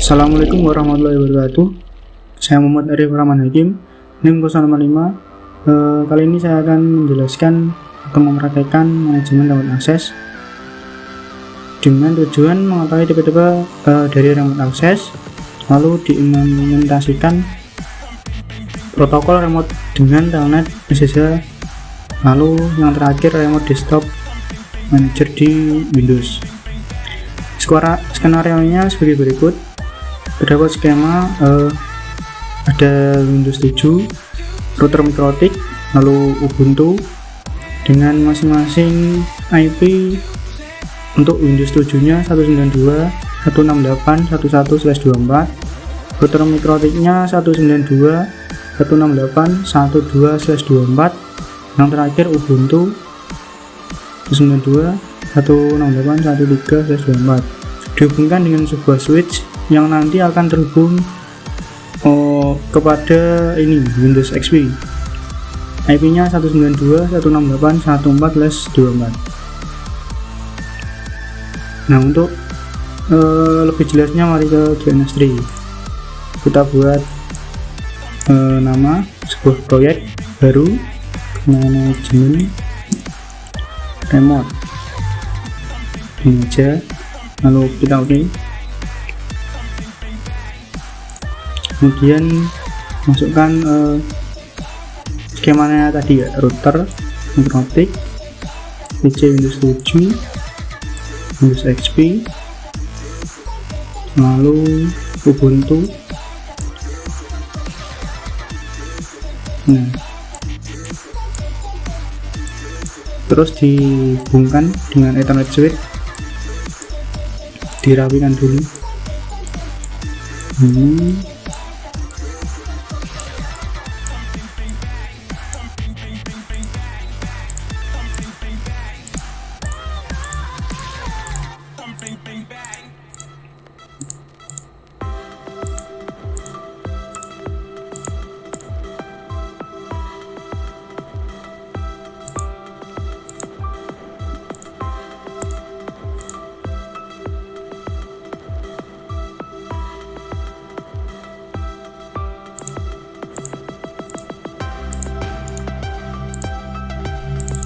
Assalamualaikum warahmatullahi wabarakatuh. Saya Muhammad Arif Rahman Hakim, NIM 065. Kali ini saya akan menjelaskan atau mempraktekkan manajemen remote access dengan tujuan mengetahui tipe-tipe dari remote access, lalu diimplementasikan protokol remote dengan telnet SSH, lalu yang terakhir remote desktop manager di Windows. Skenario-nya sebagai berikut. Terdapat skema ada Windows 7, router MikroTik, lalu Ubuntu dengan masing-masing IP. Untuk Windows 7 nya 192.168.11/24, router MikroTik nya 192.168.12/24, yang terakhir Ubuntu 192.168.13/24, dihubungkan dengan sebuah switch yang nanti akan terhubung kepada ini Windows XP. IP nya 192.168.114/24. Nah, untuk lebih jelasnya mari ke GNS3. Kita buat nama sebuah proyek baru, manajemen remote ini aja, lalu kita oke. Kemudian masukkan skemanya tadi ya, router MikroTik, PC Windows 7, Windows XP, lalu Ubuntu. Nah, terus dihubungkan dengan Ethernet switch, dirapikan dulu.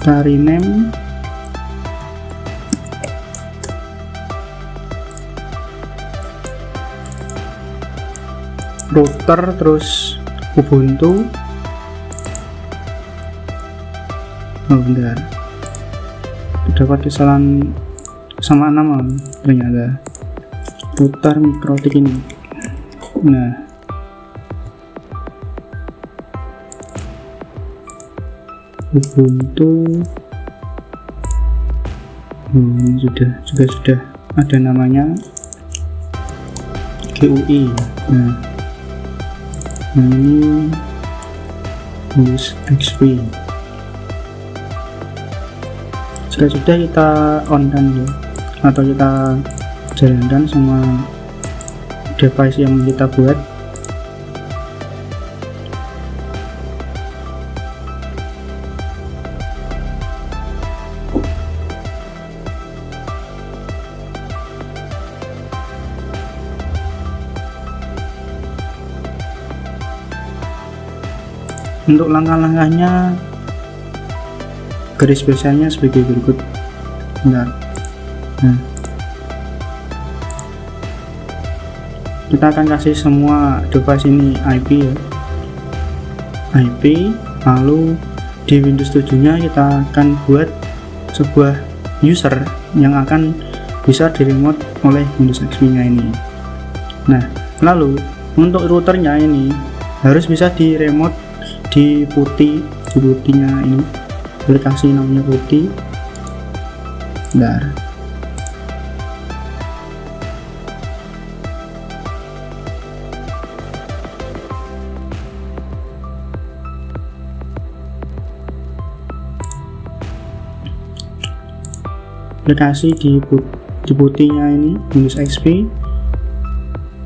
Kita rename router, terus Ubuntu. Bentar, terdapat kesalahan sama nama ternyata, router MikroTik ini. Nah, Ubuntu sudah ada namanya GUI. Nah, ini Windows XP. Sudah kita on kan ya, atau kita jalankan semua device yang kita buat. Untuk langkah-langkahnya, garis besarnya sebagai berikut. Nah, kita akan kasih semua device ini IP ya, IP. Lalu di Windows 7 nya kita akan buat sebuah user yang akan bisa di remote oleh Windows XP nya ini. Nah, lalu untuk routernya ini harus bisa di remote di putihnya ini, aplikasi namanya putih. Bentar, aplikasi di putihnya ini Windows XP.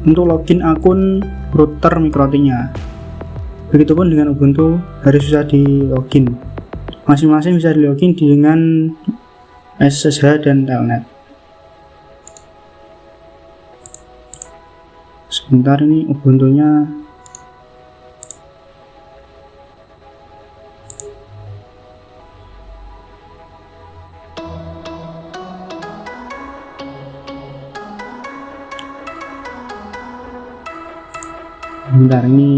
Untuk login akun router MikroTik-nya, begitupun dengan Ubuntu harus bisa di login. Masing-masing bisa di login dengan SSH dan telnet. Bentar, ini Ubuntu-nya bentar, ini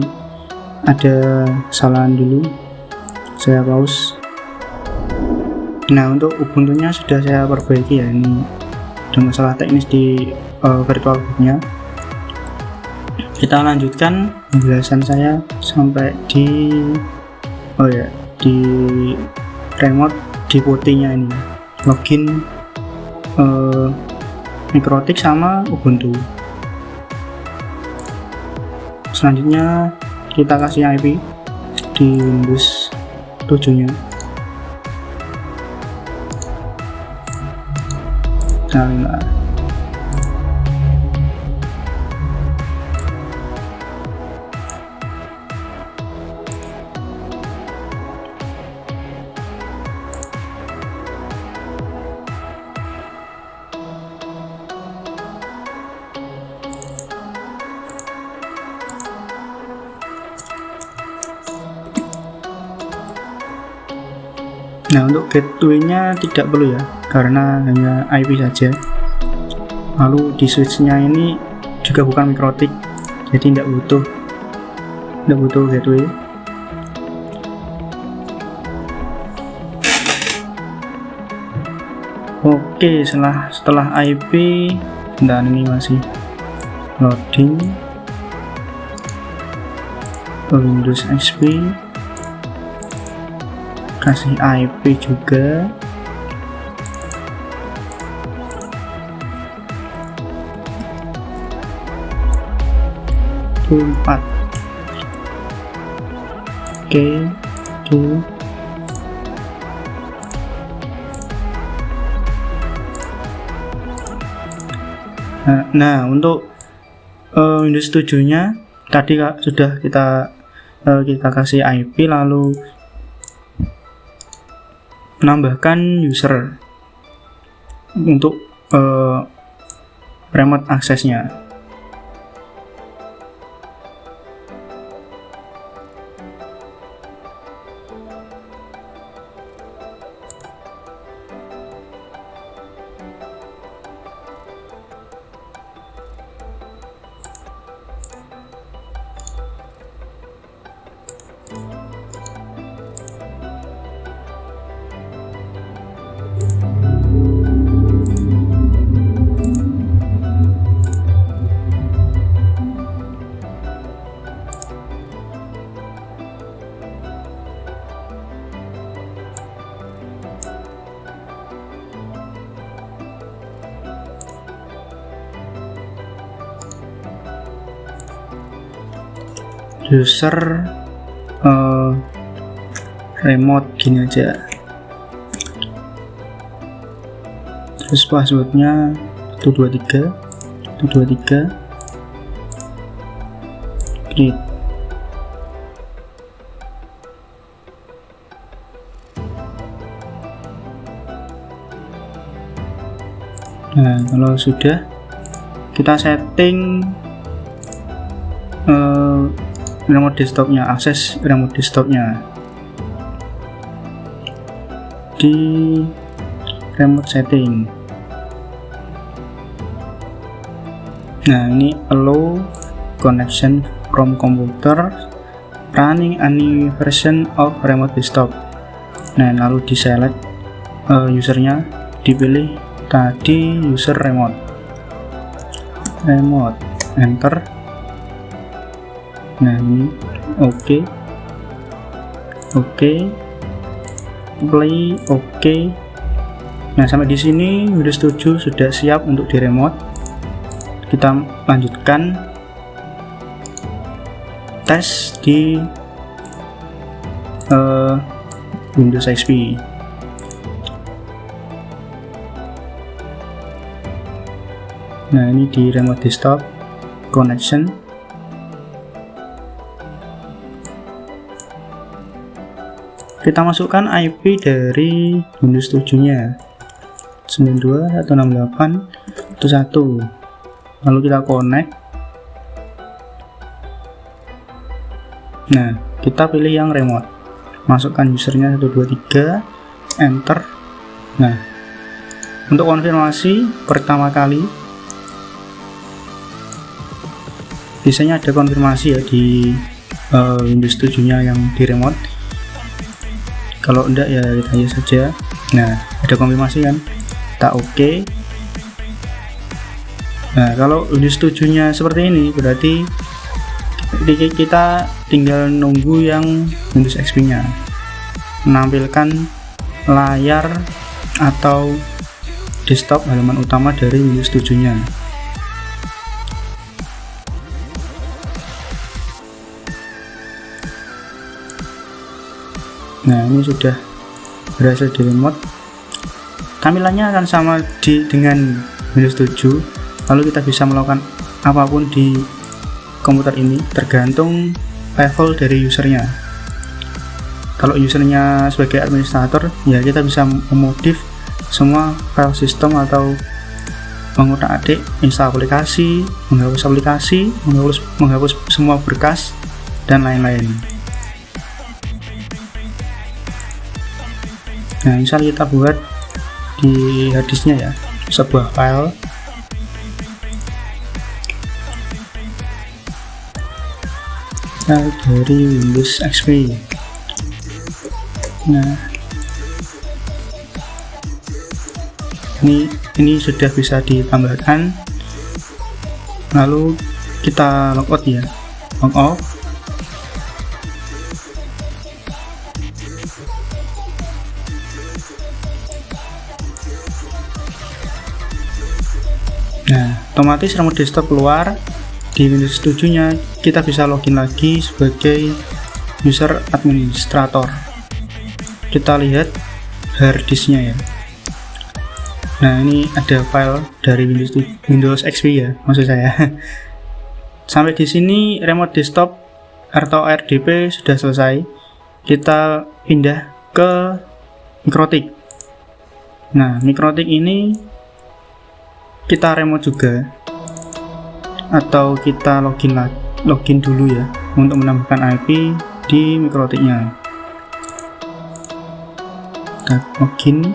ada kesalahan dulu, saya pause. Nah, untuk Ubuntu-nya sudah saya perbaiki ya, ini ada masalah teknis di VirtualBox-nya. Kita lanjutkan penjelasan saya sampai di di remote deputy-nya ini, login MikroTik sama Ubuntu. Selanjutnya kita kasih IP di Windows 7-nya. Nah, untuk gateway-nya tidak perlu ya, karena hanya IP saja. Lalu di switch-nya ini juga bukan MikroTik, jadi tidak butuh gateway. Oke, setelah IP, dan ini masih loading Windows XP, kasih IP juga. Oke. Nah, untuk Windows 7-nya tadi sudah kita kasih IP, lalu menambahkan user untuk remote aksesnya. User remote gini aja, terus passwordnya 123 create. Nah, kalau sudah, kita setting remote desktopnya, akses remote desktopnya di remote setting. Nah, ini allow connection from computer running any version of remote desktop. Nah, lalu di select usernya, dipilih tadi user remote, enter. Nah, ini oke, play, oke. Nah, sampai di sini Windows 7 sudah siap untuk di remote. Kita lanjutkan tes di Windows XP. Nah, ini di remote desktop connection. Kita masukkan IP dari Windows 7-nya 92.168.1. Lalu kita connect. Nah, kita pilih yang remote, masukkan usernya 123, enter. Nah, untuk konfirmasi pertama kali biasanya ada konfirmasi ya di Windows 7 nya yang di remote. Kalau enggak ya kita aja saja. Nah, ada konfirmasi kan, kita oke. Nah, kalau Windows 7 nya seperti ini berarti kita tinggal nunggu yang Windows XP nya menampilkan layar atau desktop halaman utama dari Windows 7 nya. Nah, ini sudah berhasil di remote. Tampilannya akan sama dengan Windows 7. Lalu kita bisa melakukan apapun di komputer ini tergantung level dari usernya. Kalau usernya sebagai administrator, ya kita bisa memodif semua file system atau mengutak-atik, install aplikasi, menghapus semua berkas dan lain-lain. Nah, misal kita buat di harddisknya ya sebuah file. Dari Windows XP. Nah, ini sudah bisa ditambahkan. Lalu kita logout ya, logout. Nah, otomatis remote desktop keluar. Di Windows 7 nya kita bisa login lagi sebagai user administrator. Kita lihat harddisknya ya. Nah, ini ada file dari Windows XP ya, maksud saya. Sampai di sini remote desktop atau RDP sudah selesai. Kita pindah ke MikroTik. Nah, MikroTik ini kita remote juga, atau kita login dulu ya untuk menambahkan IP di MikroTik-nya. Kita login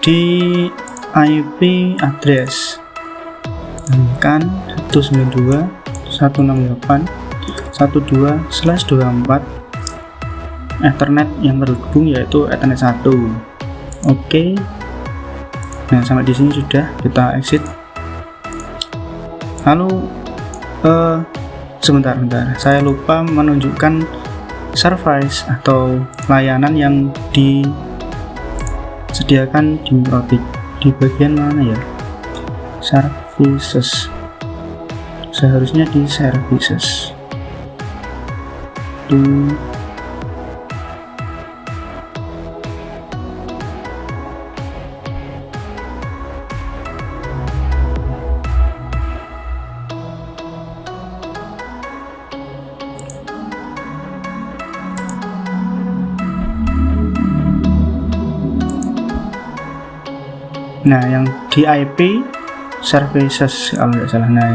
di IP address kan 192.168.12/24 Ethernet yang terhubung yaitu Ethernet 1. Oke. Nah, sampai di sini sudah, kita exit. Lalu sebentar, saya lupa menunjukkan service atau layanan yang disediakan di MikroTik. Di bagian mana ya? Services. Seharusnya di services. Nah, yang di IP services kalau nggak salah. Nah,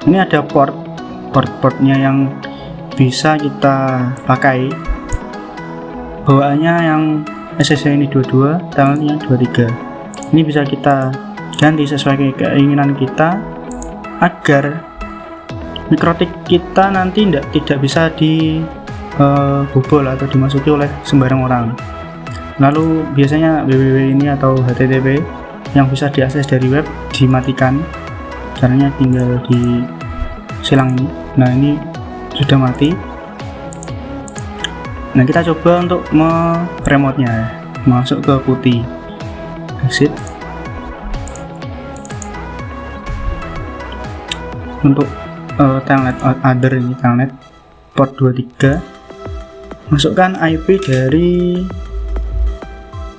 ini ada portnya yang bisa kita pakai. Bawaannya yang SSD ini 22, channelnya 23. Ini bisa kita ganti sesuai keinginan kita agar MikroTik kita nanti tidak bisa dibobol atau dimasuki oleh sembarang orang. Lalu biasanya www ini atau HTTP yang bisa diakses dari web dimatikan. Caranya tinggal di silang ini. Nah, ini sudah mati. Nah, kita coba untuk remote-nya, masuk ke putih, exit. Untuk telnet other ini, telnet port 23, masukkan IP dari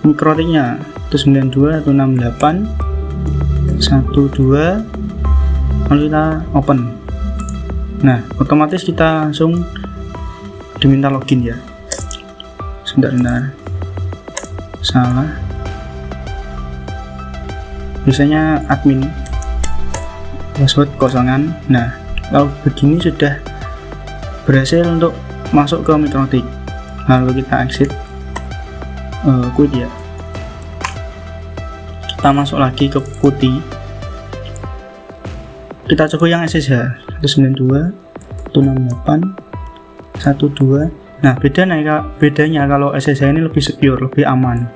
MikroTik-nya 192.168.12, lalu kita open. Nah, otomatis kita langsung diminta login ya. Sebentar, salah, biasanya admin, password kosongan. Nah, kalau begini sudah berhasil untuk masuk ke Mikrotik. Lalu kita exit, quit ya. Kita masuk lagi ke putih. Kita coba yang SSH 192, 168, 12. Nah, bedanya kalau SSH ini lebih secure, lebih aman.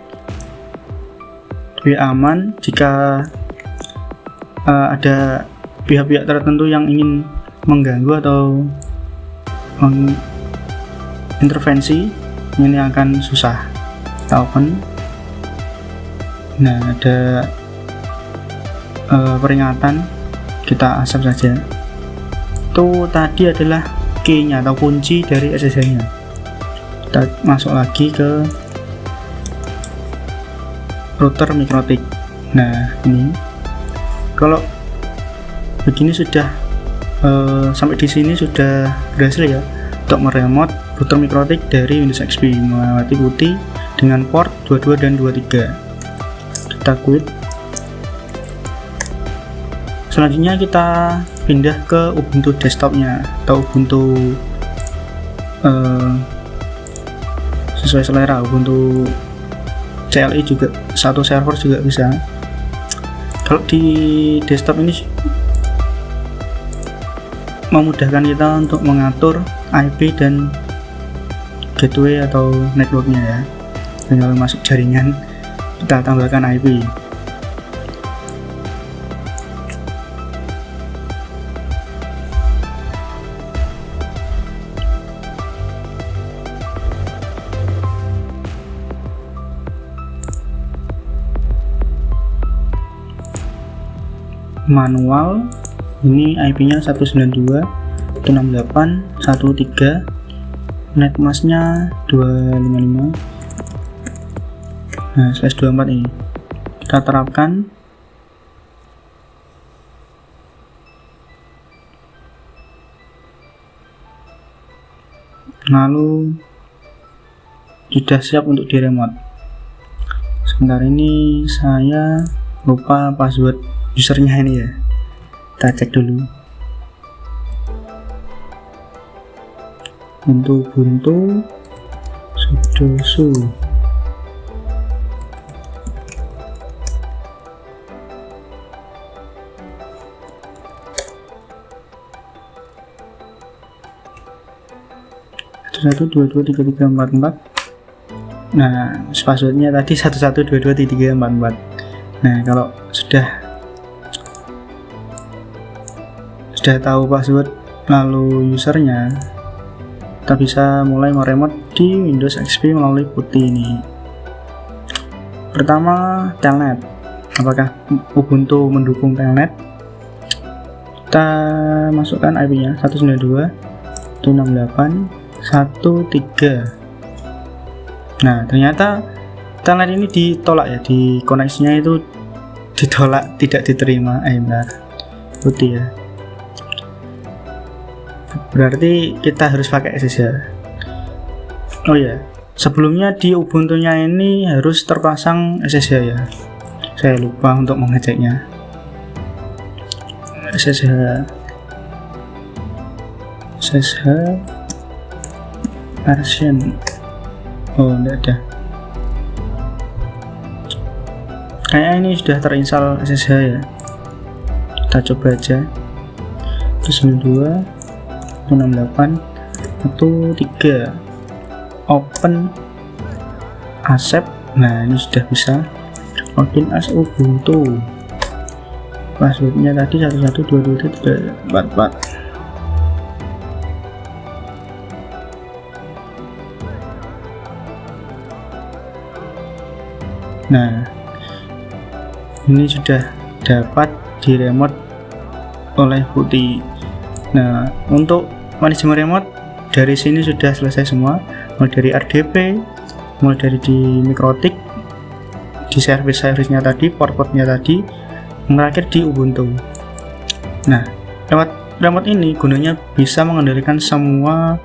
Lebih aman jika ada pihak-pihak tertentu yang ingin mengganggu atau intervensi, ini akan susah. Kita open. Nah, ada peringatan, kita accept saja. Itu tadi adalah key-nya atau kunci dari SSH-nya. Kita masuk lagi ke router Mikrotik. Nah, ini kalau begini sudah sampai di sini sudah berhasil ya untuk meremote router Mikrotik dari Windows XP melewati putih dengan port 22 dan 23. Kita quit. Selanjutnya kita pindah ke Ubuntu desktopnya atau Ubuntu sesuai selera. Ubuntu CLI juga, satu server juga bisa. Kalau di desktop ini memudahkan kita untuk mengatur IP dan gateway atau networknya ya. Tinggal masuk jaringan, kita tambahkan IP. Manual, ini IP-nya 192.168.1.3, netmasknya 255. Nah, /24 ini kita terapkan. Lalu sudah siap untuk diremote. Sebentar, ini saya lupa password usernya ini ya, kita cek dulu. Untuk Ubuntu sudosu satu dua dua tiga tiga empat empat. Nah, passwordnya tadi 11223344. Nah, kalau sudah tahu password lalu usernya, kita bisa mulai meremote di Windows XP melalui putih ini. Pertama, telnet. Apakah Ubuntu mendukung telnet? Kita masukkan IP-nya 192.168.1.3. Nah, ternyata telnet ini ditolak ya, di koneksinya itu ditolak, tidak diterima. Bentar, putih ya. Berarti kita harus pakai SSH. Oh ya, sebelumnya di Ubuntu-nya ini harus terpasang SSH ya. Saya lupa untuk mengeceknya. SSH version. Oh, enggak ada. Kayaknya ini sudah terinstall SSH ya. Kita coba aja. 192.168.1.3, open, accept. Nah, ini sudah bisa login as Ubuntu. Passwordnya tadi 11223344. Nah, ini sudah dapat diremote oleh putih. Nah, untuk manajemen remote dari sini sudah selesai semua, mulai dari RDP, mulai dari di Mikrotik, di service-nya tadi, port-portnya tadi, terakhir di Ubuntu. Nah, lewat remote ini gunanya bisa mengendalikan semua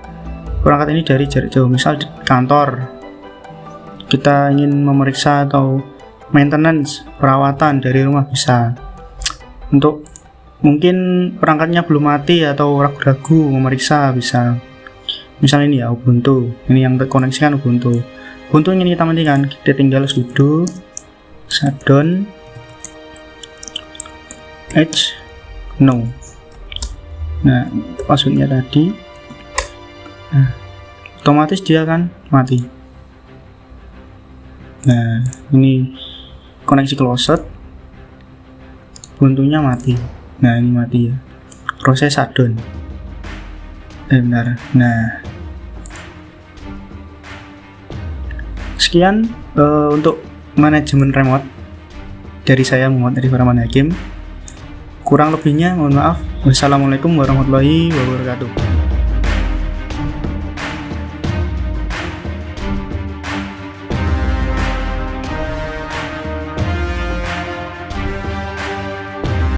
perangkat ini dari jarak jauh. Misal di kantor, kita ingin memeriksa atau maintenance, perawatan dari rumah bisa. Untuk mungkin perangkatnya belum mati atau ragu-ragu memeriksa bisa. Misalnya ini ya Ubuntu, ini yang terkoneksikan Ubuntu ingin kita matikan, kita tinggal sudo shutdown no. Nah passwordnya tadi, nah otomatis dia akan mati. Nah ini koneksi closed, Ubuntunya mati. Nah ini mati ya, proses shutdown. Benar. Nah sekian untuk manajemen remote dari saya, Muhammad Arif Rahman Hakim. Kurang lebihnya mohon maaf. Wassalamualaikum warahmatullahi wabarakatuh.